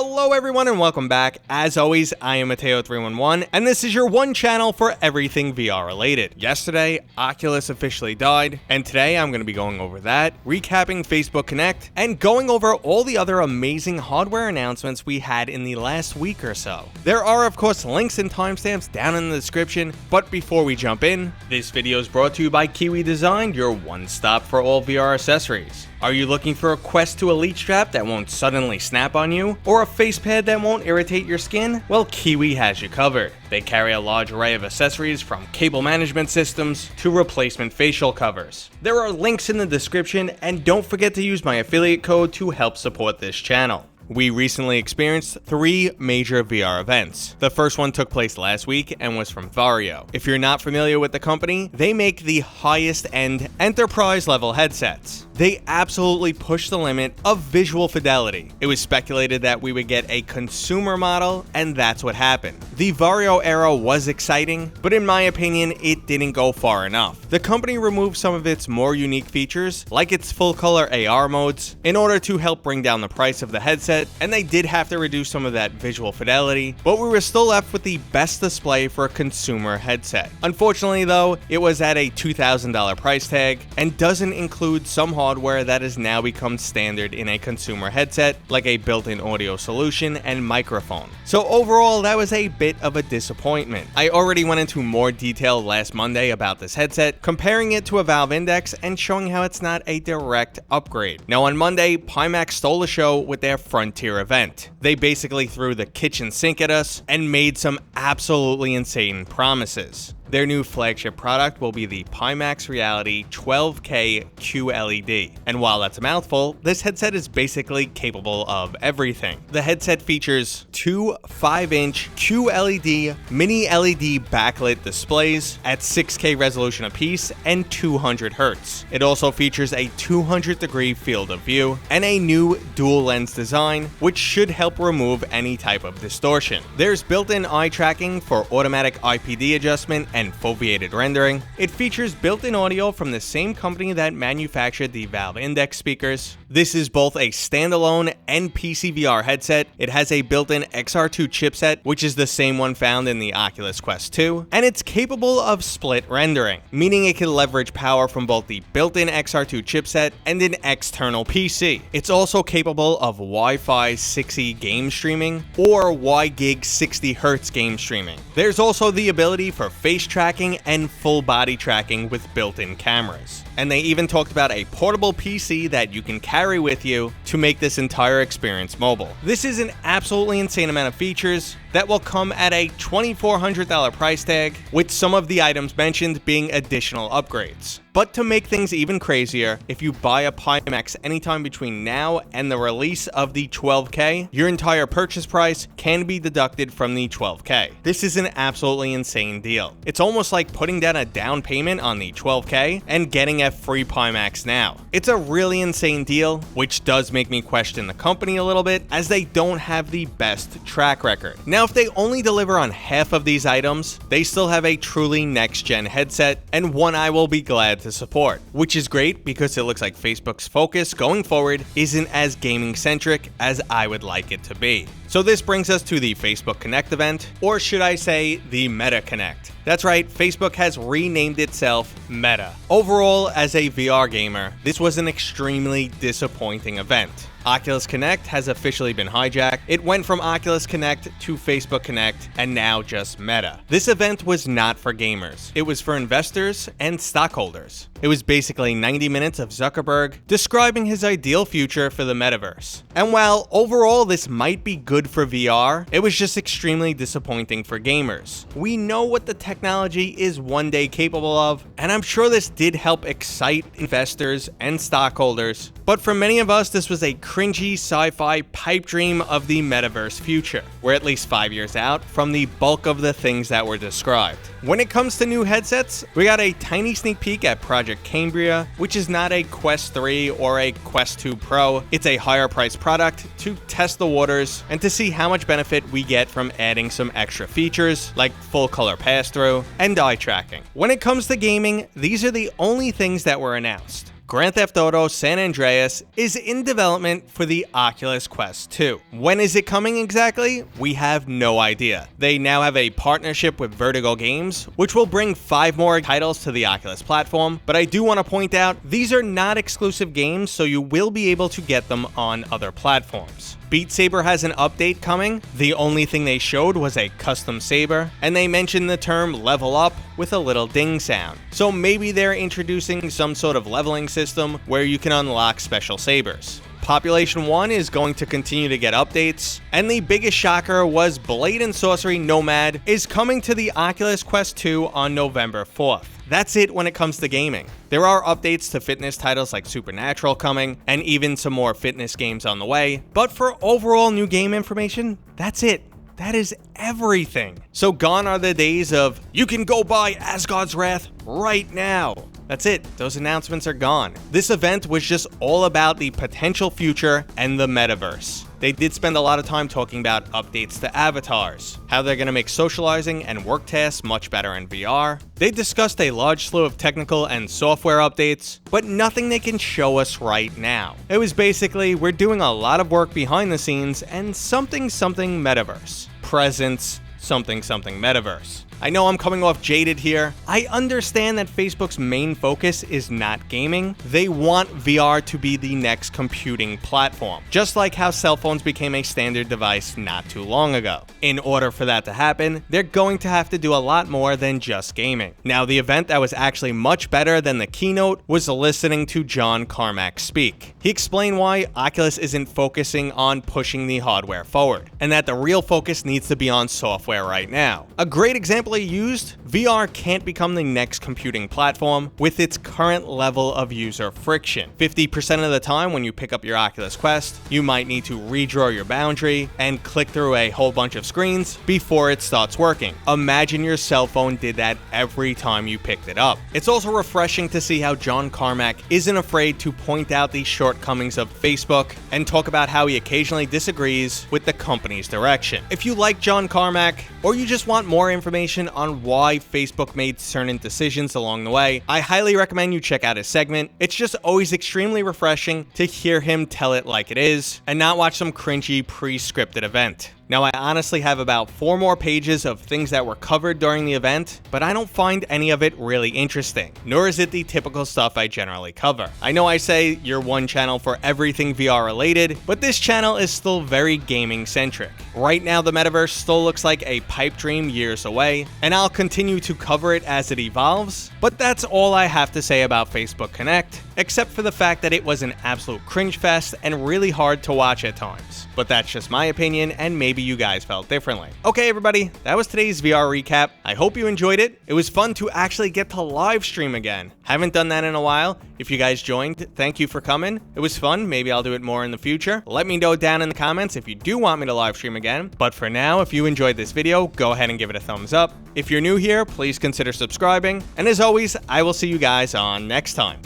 Hello everyone and welcome back. As always, I am Mateo311 and this is your one channel for everything VR related. Yesterday, Oculus officially died, and today I'm going to be going over that, recapping Facebook Connect, and going over all the other amazing hardware announcements we had in the last week or so. There are of course links and timestamps down in the description, but before we jump in, this video is brought to you by Kiwi Design, your one-stop for all VR accessories. Are you looking for a Quest 2 Elite strap that won't suddenly snap on you? Or a face pad that won't irritate your skin? Well, Kiwi has you covered. They carry a large array of accessories from cable management systems to replacement facial covers. There are links in the description, and don't forget to use my affiliate code to help support this channel. We recently experienced 3 major VR events. The first one took place last week and was from Varjo. If you're not familiar with the company, they make the highest end enterprise level headsets. They absolutely pushed the limit of visual fidelity. It was speculated that we would get a consumer model, and that's what happened. The Varjo Aero was exciting, but in my opinion, it didn't go far enough. The company removed some of its more unique features, like its full color AR modes, in order to help bring down the price of the headset, and they did have to reduce some of that visual fidelity, but we were still left with the best display for a consumer headset. Unfortunately though, it was at a $2,000 price tag, and doesn't include some hardware that has now become standard in a consumer headset, like a built-in audio solution and microphone. So overall, that was a bit of a disappointment. I already went into more detail last Monday about this headset, comparing it to a Valve Index and showing how it's not a direct upgrade. Now on Monday, Pimax stole the show with their Frontier event. They basically threw the kitchen sink at us and made some absolutely insane promises. Their new flagship product will be the Pimax Reality 12K QLED. And while that's a mouthful, this headset is basically capable of everything. The headset features 2 5-inch QLED mini LED backlit displays at 6K resolution apiece and 200 Hz. It also features a 200-degree field of view and a new dual lens design, which should help remove any type of distortion. There's built-in eye tracking for automatic IPD adjustment and foveated rendering. It features built-in audio from the same company that manufactured the Valve Index speakers. This is both a standalone and PC VR headset. It has a built-in XR2 chipset, which is the same one found in the Oculus Quest 2, and it's capable of split rendering, meaning it can leverage power from both the built-in XR2 chipset and an external PC. It's also capable of Wi-Fi 6E game streaming or WiGig 60 Hz game streaming. There's also the ability for face tracking and full body tracking with built-in cameras. And they even talked about a portable PC that you can carry with you to make this entire experience mobile. This is an absolutely insane amount of features that will come at a $2,400 price tag, with some of the items mentioned being additional upgrades. But to make things even crazier, if you buy a Pimax anytime between now and the release of the 12K, your entire purchase price can be deducted from the 12K. This is an absolutely insane deal. It's almost like putting down a down payment on the 12K and getting a free Pimax now. It's a really insane deal, which does make me question the company a little bit, as they don't have the best track record. Now, if they only deliver on half of these items, they still have a truly next-gen headset, and one I will be glad to support, which is great because it looks like Facebook's focus going forward isn't as gaming-centric as I would like it to be. So this brings us to the Facebook Connect event, or should I say the Meta Connect. That's right, Facebook has renamed itself Meta. Overall, as a VR gamer, this was an extremely disappointing event. Oculus Connect has officially been hijacked. It went from Oculus Connect to Facebook Connect and now just Meta. This event was not for gamers. It was for investors and stockholders. It was basically 90 minutes of Zuckerberg describing his ideal future for the metaverse. And while overall this might be good for VR, it was just extremely disappointing for gamers. We know what the technology is one day capable of, and I'm sure this did help excite investors and stockholders, but for many of us this was a cringy sci-fi pipe dream of the metaverse future. We're at least 5 years out from the bulk of the things that were described. When it comes to new headsets, we got a tiny sneak peek at Project Cambria, which is not a Quest 3 or a Quest 2 Pro. It's a higher priced product to test the waters and to see how much benefit we get from adding some extra features like full color pass-through and eye tracking. When it comes to gaming, these are the only things that were announced. Grand Theft Auto San Andreas is in development for the Oculus Quest 2. When is it coming exactly? We have no idea. They now have a partnership with Vertigo Games, which will bring 5 more titles to the Oculus platform, but I do want to point out these are not exclusive games, so you will be able to get them on other platforms. Beat Saber has an update coming. The only thing they showed was a custom saber, and they mentioned the term level up with a little ding sound. So maybe they're introducing some sort of leveling system where you can unlock special sabers. Population 1 is going to continue to get updates, and the biggest shocker was Blade and Sorcery Nomad is coming to the Oculus Quest 2 on November 4th. That's it when it comes to gaming. There are updates to fitness titles like Supernatural coming, and even some more fitness games on the way, but for overall new game information, that's it. That is everything. So gone are the days of, you can go buy Asgard's Wrath right now. That's it, those announcements are gone. This event was just all about the potential future and the metaverse. They did spend a lot of time talking about updates to avatars, how they're going to make socializing and work tasks much better in VR. They discussed a large slew of technical and software updates, but nothing they can show us right now. It was basically, we're doing a lot of work behind the scenes and something metaverse. Presence, something metaverse. I know I'm coming off jaded here. I understand that Facebook's main focus is not gaming. They want VR to be the next computing platform, just like how cell phones became a standard device not too long ago. In order for that to happen, they're going to have to do a lot more than just gaming. Now, the event that was actually much better than the keynote was listening to John Carmack speak. He explained why Oculus isn't focusing on pushing the hardware forward, and that the real focus needs to be on software right now. A great example he used, VR can't become the next computing platform with its current level of user friction. 50% of the time when you pick up your Oculus Quest, you might need to redraw your boundary and click through a whole bunch of screens before it starts working. Imagine your cell phone did that every time you picked it up. It's also refreshing to see how John Carmack isn't afraid to point out the shortcomings of Facebook and talk about how he occasionally disagrees with the company's direction. If you like John Carmack, or you just want more information on why Facebook made certain decisions along the way, I highly recommend you check out his segment. It's just always extremely refreshing to hear him tell it like it is and not watch some cringy pre-scripted event. Now, I honestly have about 4 more pages of things that were covered during the event, but I don't find any of it really interesting, nor is it the typical stuff I generally cover. I know I say you're one channel for everything VR related, but this channel is still very gaming centric. Right now, the metaverse still looks like a pipe dream years away, and I'll continue to cover it as it evolves, but that's all I have to say about Facebook Connect, except for the fact that it was an absolute cringe fest and really hard to watch at times. But that's just my opinion, and maybe you guys felt differently. Okay, everybody, that was today's VR recap. I hope you enjoyed it. It was fun to actually get to live stream again. Haven't done that in a while. If you guys joined, thank you for coming. It was fun. Maybe I'll do it more in the future. Let me know down in the comments if you do want me to live stream again. But for now, if you enjoyed this video, go ahead and give it a thumbs up. If you're new here, please consider subscribing. And as always, I will see you guys on next time.